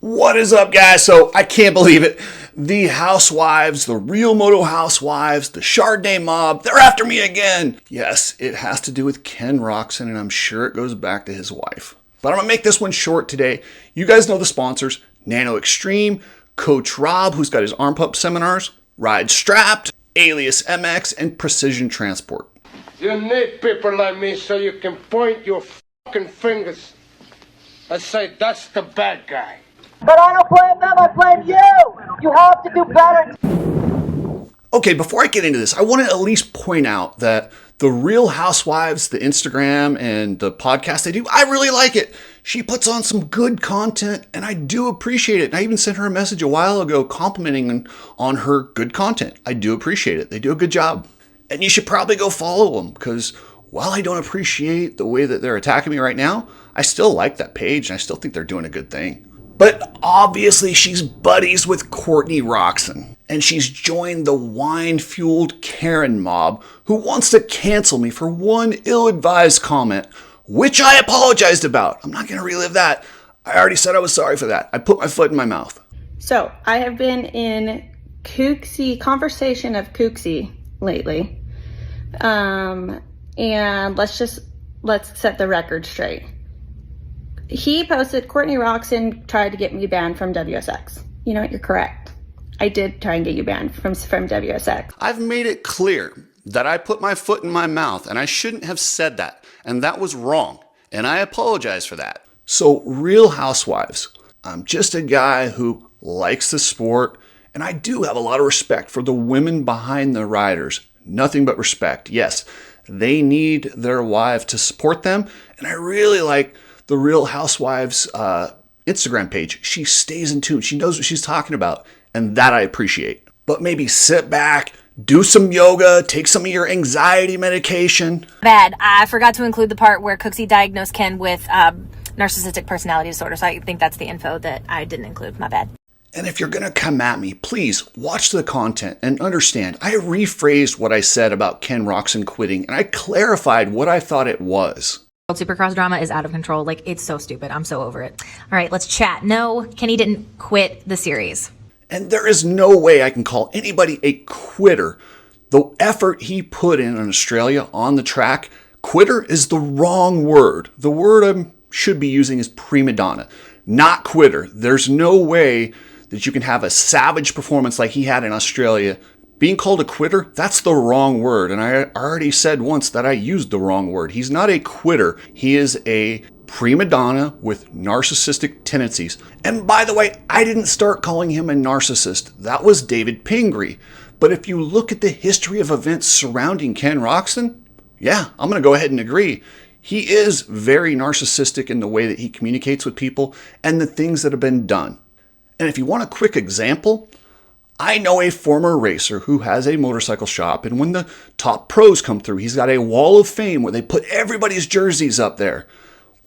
What is up, guys? So I can't believe it. The Housewives, the real Moto Housewives, the Chardonnay mob, they're after me again. Yes, it has to do with Ken Roczen, and I'm sure it goes back to his wife. But I'm going to make this one short today. You guys know the sponsors: Nano Extreme, Coach Rob, who's got his arm pump seminars, Ride Strapped, Alias MX, and Precision Transport. You need people like me so you can point your fucking fingers and say, that's the bad guy. But I don't blame them, I blame you! You have to do better! Okay, before I get into this, I want to at least point out that the Real Housewives, the Instagram and the podcast they do, I really like it. She puts on some good content, and I do appreciate it. And I even sent her a message a while ago complimenting on her good content. I do appreciate it. They do a good job. And you should probably go follow them, because while I don't appreciate the way that they're attacking me right now, I still like that page, and I still think they're doing a good thing. But obviously she's buddies with Courtney Roczen, and she's joined the wine-fueled Karen mob who wants to cancel me for one ill-advised comment, which I apologized about. I'm not going to relive that. I already said I was sorry for that. I put my foot in my mouth. So I have been in conversation of kooksy lately. And let's set the record straight. He posted, Courtney Roczen tried to get me banned from WSX. You know what? You're correct. I did try and get you banned from WSX. I've made it clear that I put my foot in my mouth, and I shouldn't have said that. And that was wrong. And I apologize for that. So, Real Housewives, I'm just a guy who likes the sport, and I do have a lot of respect for the women behind the riders. Nothing but respect. Yes, they need their wife to support them, and I really like the Real Housewives Instagram page. She stays in tune. She knows what she's talking about, and that I appreciate. But maybe sit back, do some yoga, take some of your anxiety medication. Bad. I forgot to include the part where Cooksey diagnosed Ken with narcissistic personality disorder, so I think that's the info that I didn't include. My bad. And if you're going to come at me, please watch the content and understand. I rephrased what I said about Ken Roczen quitting, and I clarified what I thought it was. Supercross drama is out of control. Like, it's so stupid. I'm so over it. All right, let's chat. No, Kenny didn't quit the series. And there is no way I can call anybody a quitter. The effort he put in Australia on the track, quitter is the wrong word. The word I should be using is prima donna, not quitter. There's no way that you can have a savage performance like he had in Australia. Being called a quitter, that's the wrong word. And I already said once that I used the wrong word. He's not a quitter. He is a prima donna with narcissistic tendencies. And by the way, I didn't start calling him a narcissist. That was David Pingree. But if you look at the history of events surrounding Ken Roczen, yeah, I'm going to go ahead and agree. He is very narcissistic in the way that he communicates with people and the things that have been done. And if you want a quick example, I know a former racer who has a motorcycle shop, and when the top pros come through, he's got a wall of fame where they put everybody's jerseys up there.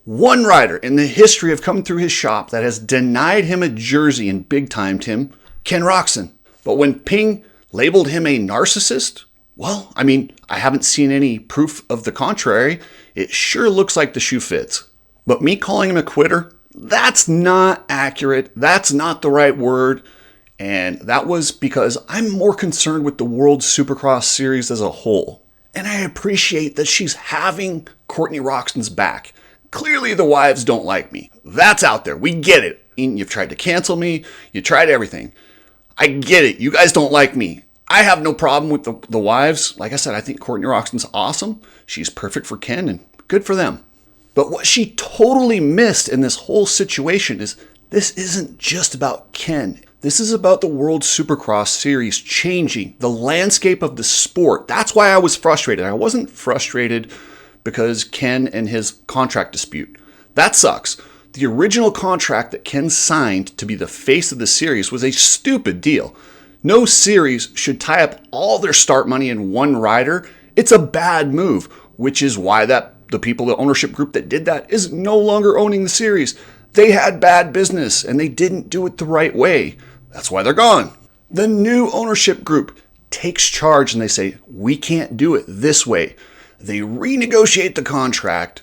One rider in the history of coming through his shop that has denied him a jersey and big-timed him, Ken Roczen. But when Ping labeled him a narcissist, well, I mean, I haven't seen any proof of the contrary. It sure looks like the shoe fits. But me calling him a quitter, that's not accurate. That's not the right word. And that was because I'm more concerned with the World Supercross Series as a whole. And I appreciate that she's having Courtney Roczen's back. Clearly the wives don't like me. That's out there. We get it. You've tried to cancel me. You tried everything. I get it. You guys don't like me. I have no problem with the wives. Like I said, I think Courtney Roczen's awesome. She's perfect for Ken, and good for them. But what she totally missed in this whole situation is this isn't just about Ken. This is about the World Supercross Series changing the landscape of the sport. That's why I was frustrated. I wasn't frustrated because Ken and his contract dispute. That sucks. The original contract that Ken signed to be the face of the series was a stupid deal. No series should tie up all their start money in one rider. It's a bad move, which is why the ownership group that did that is no longer owning the series. They had bad business and they didn't do it the right way. That's why they're gone. The new ownership group takes charge and they say, we can't do it this way. They renegotiate the contract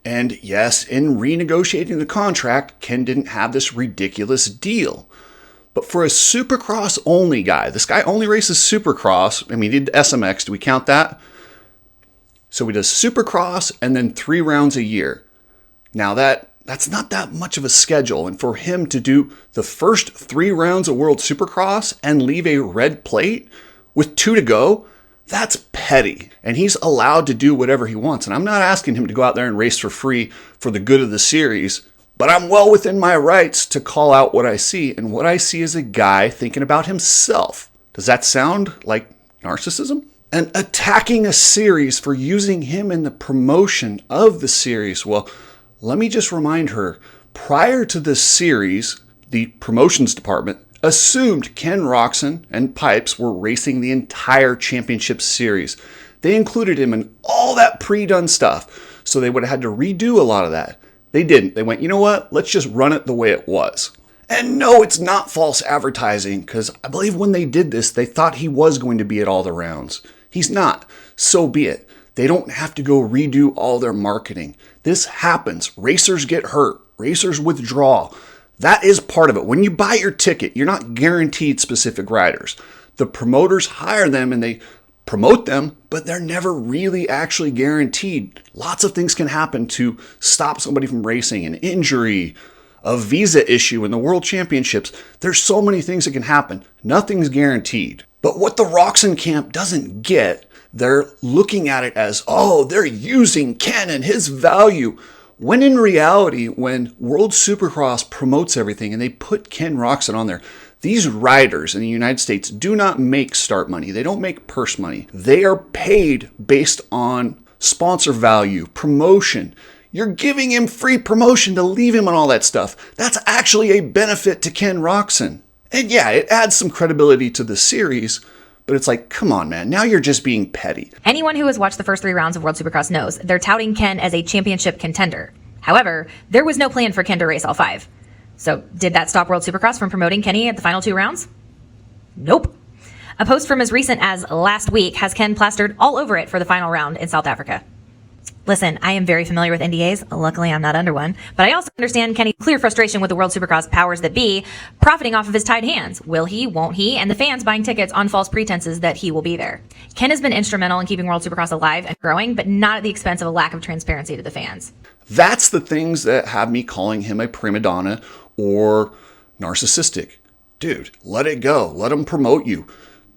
And yes, in renegotiating the contract, Ken didn't have this ridiculous deal. But for a Supercross only guy, this guy only races Supercross. I mean, he did SMX. Do we count that? So he does Supercross and then 3 rounds a year. Now that's not that much of a schedule. And for him to do the first 3 rounds of World Supercross and leave a red plate with 2 to go, that's petty. And he's allowed to do whatever he wants. And I'm not asking him to go out there and race for free for the good of the series. But I'm well within my rights to call out what I see. And what I see is a guy thinking about himself. Does that sound like narcissism? And attacking a series for using him in the promotion of the series. Well, let me just remind her, prior to this series, the promotions department assumed Ken Roczen and Pipes were racing the entire championship series. They included him in all that pre-done stuff, so they would have had to redo a lot of that. They didn't. They went, you know what? Let's just run it the way it was. And no, it's not false advertising, because I believe when they did this, they thought he was going to be at all the rounds. He's not. So be it. They don't have to go redo all their marketing. This happens. Racers get hurt. Racers withdraw. That is part of it. When you buy your ticket, you're not guaranteed specific riders. The promoters hire them and they promote them, but they're never really actually guaranteed. Lots of things can happen to stop somebody from racing, an injury, a visa issue in the World Championships. There's so many things that can happen. Nothing's guaranteed. But what the Roczen camp doesn't get, they're looking at it as, oh, they're using Ken and his value. When in reality, when World Supercross promotes everything and they put Ken Roczen on there, these riders in the United States do not make start money. They don't make purse money. They are paid based on sponsor value, promotion. You're giving him free promotion to leave him on all that stuff. That's actually a benefit to Ken Roczen. And yeah, it adds some credibility to the series, but it's like, come on, man. Now you're just being petty. Anyone who has watched the first 3 rounds of World Supercross knows they're touting Ken as a championship contender. However, there was no plan for Ken to race all 5. So did that stop World Supercross from promoting Kenny at the final 2 rounds? Nope. A post from as recent as last week has Ken plastered all over it for the final round in South Africa. Listen, I am very familiar with NDAs. Luckily, I'm not under one. But I also understand Kenny's clear frustration with the World Supercross powers that be, profiting off of his tied hands. Will he, won't he, and the fans buying tickets on false pretenses that he will be there. Ken has been instrumental in keeping World Supercross alive and growing, but not at the expense of a lack of transparency to the fans. That's the things that have me calling him a prima donna or narcissistic. Dude, let it go. Let him promote you.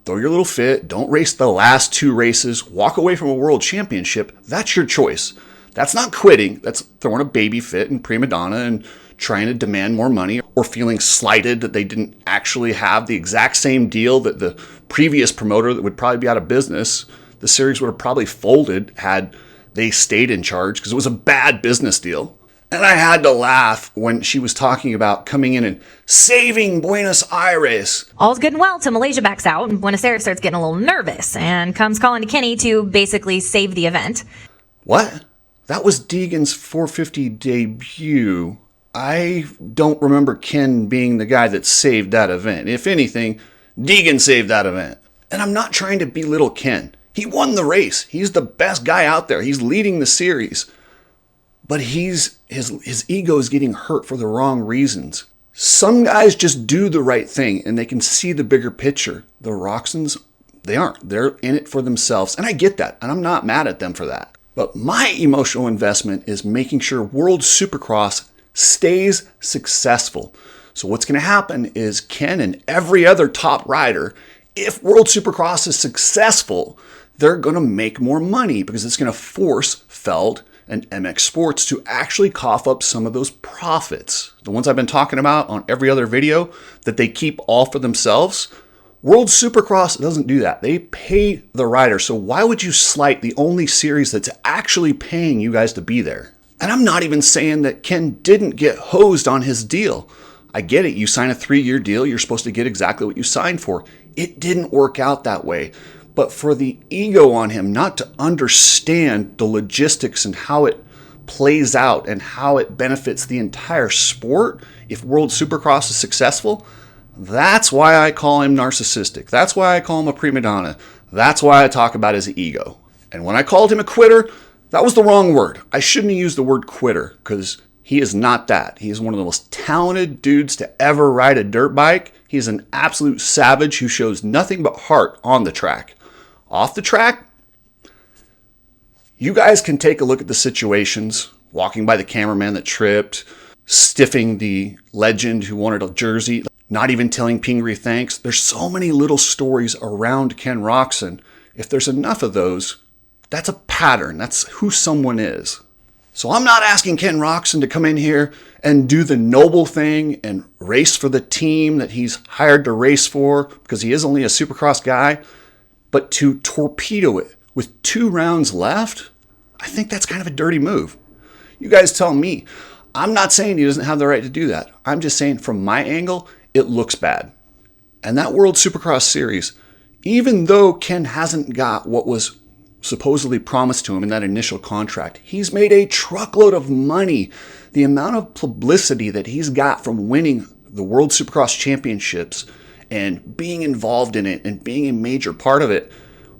Throw your little fit. Don't race the last 2 races. Walk away from a world championship. That's your choice. That's not quitting. That's throwing a baby fit and prima donna and trying to demand more money or feeling slighted that they didn't actually have the exact same deal that the previous promoter that would probably be out of business. The series would have probably folded had they stayed in charge because it was a bad business deal. And I had to laugh when she was talking about coming in and saving Buenos Aires. All's good and well till Malaysia backs out and Buenos Aires starts getting a little nervous and comes calling to Kenny to basically save the event. What? That was Deegan's 450 debut. I don't remember Ken being the guy that saved that event. If anything, Deegan saved that event. And I'm not trying to belittle Ken. He won the race. He's the best guy out there. He's leading the series. But his ego is getting hurt for the wrong reasons. Some guys just do the right thing and they can see the bigger picture. The Roczens, they aren't. They're in it for themselves. And I get that. And I'm not mad at them for that. But my emotional investment is making sure World Supercross stays successful. So what's going to happen is Ken and every other top rider, if World Supercross is successful, they're going to make more money because it's going to force Feld and MX Sports to actually cough up some of those profits. The ones I've been talking about on every other video that they keep all for themselves. World Supercross doesn't do that. They pay the rider. So why would you slight the only series that's actually paying you guys to be there? And I'm not even saying that Ken didn't get hosed on his deal. I get it. You sign a 3-year deal. You're supposed to get exactly what you signed for. It didn't work out that way. But for the ego on him not to understand the logistics and how it plays out and how it benefits the entire sport if World Supercross is successful, that's why I call him narcissistic. That's why I call him a prima donna. That's why I talk about his ego. And when I called him a quitter, That was the wrong word. I shouldn't have used the word quitter, because he is not that. He is one of the most talented dudes to ever ride a dirt bike. He is an absolute savage who shows nothing but heart on the track. Off the track, you guys can take a look at the situations, walking by the cameraman that tripped, stiffing the legend who wanted a jersey, not even telling Pingree thanks. There's so many little stories around Ken Roczen. If there's enough of those, that's a pattern. That's who someone is. So I'm not asking Ken Roczen to come in here and do the noble thing and race for the team that he's hired to race for, because he is only a Supercross guy, but to torpedo it with 2 rounds left, I think that's kind of a dirty move. You guys tell me. I'm not saying he doesn't have the right to do that. I'm just saying from my angle, it looks bad. And that World Supercross Series, even though Ken hasn't got what was supposedly promised to him in that initial contract, he's made a truckload of money. The amount of publicity that he's got from winning the World Supercross Championships and being involved in it and being a major part of it,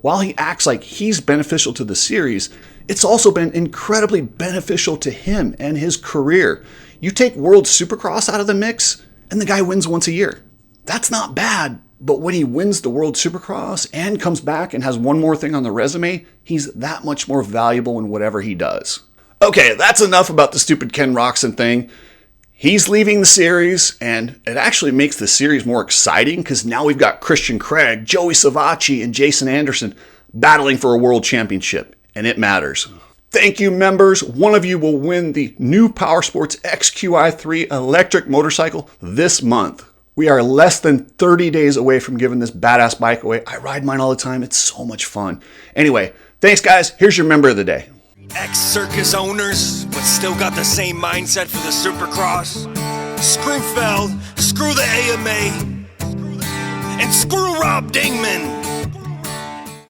while he acts like he's beneficial to the series, it's also been incredibly beneficial to him and his career. You take World Supercross out of the mix, and the guy wins once a year. That's not bad, but when he wins the World Supercross and comes back and has one more thing on the resume, he's that much more valuable in whatever he does. Okay, that's enough about the stupid Ken Roczen thing. He's leaving the series, and it actually makes the series more exciting because now we've got Christian Craig, Joey Savacci, and Jason Anderson battling for a world championship, and it matters. Thank you, members. One of you will win the new Powersports XQi3 electric motorcycle this month. We are less than 30 days away from giving this badass bike away. I ride mine all the time. It's so much fun. Anyway, thanks, guys. Here's your member of the day. Ex-circus owners, but still got the same mindset for the Supercross. Screw Feld, screw the AMA, and screw Rob Dingman.